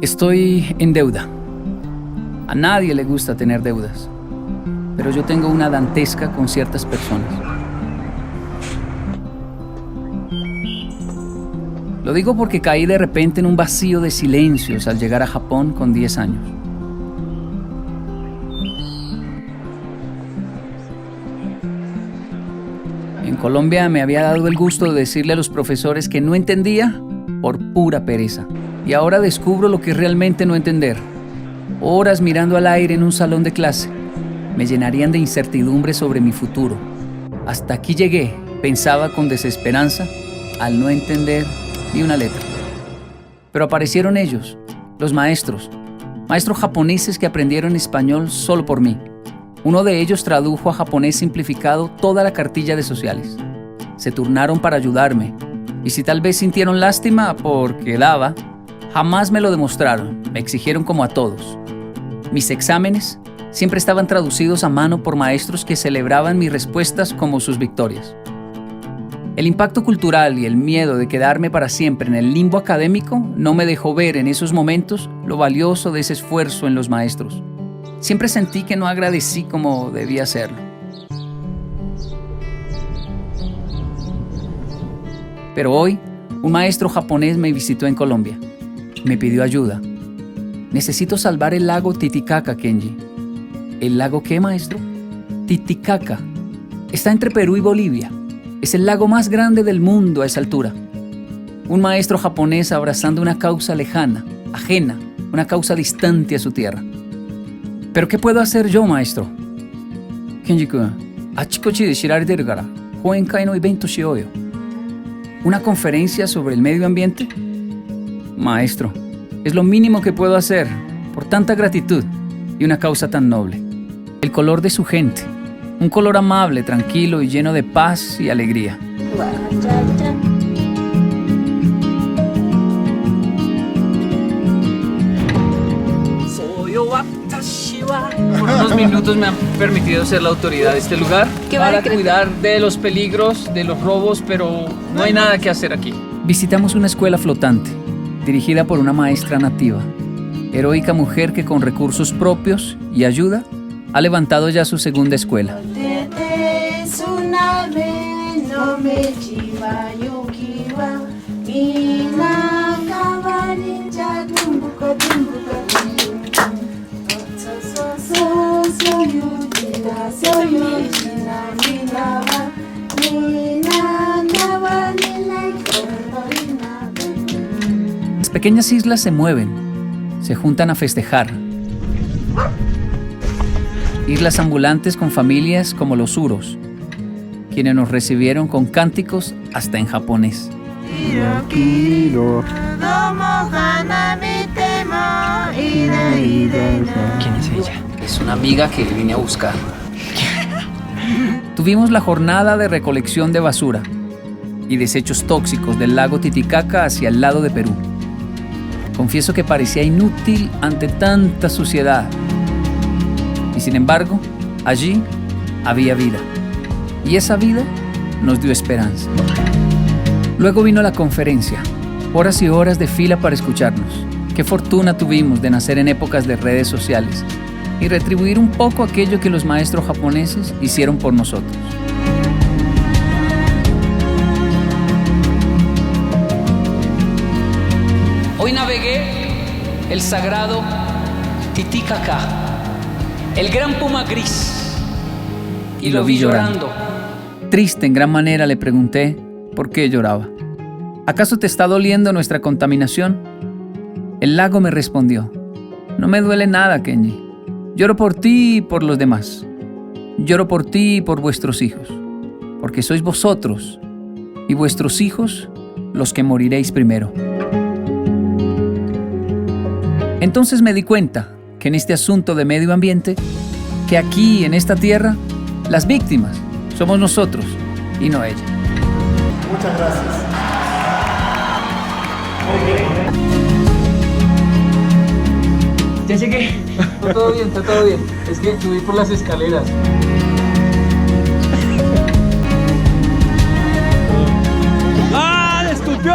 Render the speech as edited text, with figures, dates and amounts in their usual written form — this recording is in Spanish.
Estoy en deuda. A nadie le gusta tener deudas, pero yo tengo una dantesca con ciertas personas. Lo digo porque caí de repente en un vacío de silencios al llegar a Japón con 10 años. En Colombia me había dado el gusto de decirle a los profesores que no entendía por pura pereza. Y ahora descubro lo que es realmente no entender. Horas mirando al aire en un salón de clase me llenarían de incertidumbre sobre mi futuro. Hasta aquí llegué, pensaba con desesperanza, al no entender ni una letra. Pero aparecieron ellos, los maestros japoneses que aprendieron español solo por mí. Uno de ellos tradujo a japonés simplificado toda la cartilla de sociales. Se turnaron para ayudarme, y si tal vez sintieron lástima porque daba, jamás me lo demostraron, me exigieron como a todos. Mis exámenes siempre estaban traducidos a mano por maestros que celebraban mis respuestas como sus victorias. El impacto cultural y el miedo de quedarme para siempre en el limbo académico no me dejó ver en esos momentos lo valioso de ese esfuerzo en los maestros. Siempre sentí que no agradecí como debía hacerlo. Pero hoy, un maestro japonés me visitó en Colombia. Me pidió ayuda. Necesito salvar el lago Titicaca, Kenji. ¿El lago qué, maestro? Titicaca. Está entre Perú y Bolivia. Es el lago más grande del mundo a esa altura. Un maestro japonés abrazando una causa lejana, ajena, una causa distante a su tierra. ¿Pero qué puedo hacer yo, maestro? Kenji-kun, achikochi de shirareteru kara, hoenkai no evento shiyou yo. ¿Una conferencia sobre el medio ambiente? Maestro, es lo mínimo que puedo hacer por tanta gratitud y una causa tan noble. El color de su gente, un color amable, tranquilo y lleno de paz y alegría. Por unos minutos me han permitido ser la autoridad de este lugar para cuidar de los peligros, de los robos, pero no hay nada que hacer aquí. Visitamos una escuela flotante, dirigida por una maestra nativa, heroica mujer que con recursos propios y ayuda ha levantado ya su segunda escuela. Las pequeñas islas se mueven, se juntan a festejar. Islas ambulantes con familias como los Uros, quienes nos recibieron con cánticos hasta en japonés. ¿Quién es ella? Es una amiga que vine a buscar. Tuvimos la jornada de recolección de basura y desechos tóxicos del lago Titicaca hacia el lado de Perú. Confieso que parecía inútil ante tanta suciedad. Y sin embargo, allí había vida. Y esa vida nos dio esperanza. Luego vino la conferencia. Horas y horas de fila para escucharnos. Qué fortuna tuvimos de nacer en épocas de redes sociales y retribuir un poco aquello que los maestros japoneses hicieron por nosotros. Hoy navegué el sagrado Titicaca, el gran puma gris, y lo vi llorando. Triste en gran manera le pregunté por qué lloraba. ¿Acaso te está doliendo nuestra contaminación? El lago me respondió: no me duele nada, Kenji. Lloro por ti y por los demás. Lloro por ti y por vuestros hijos, porque sois vosotros y vuestros hijos los que moriréis primero. Entonces me di cuenta que en este asunto de medio ambiente, que aquí en esta tierra, las víctimas somos nosotros y no ella. Muchas gracias. Ya llegué. Está todo bien, está todo bien. Es que subí por las escaleras. ¡Ah! ¡Le escupió!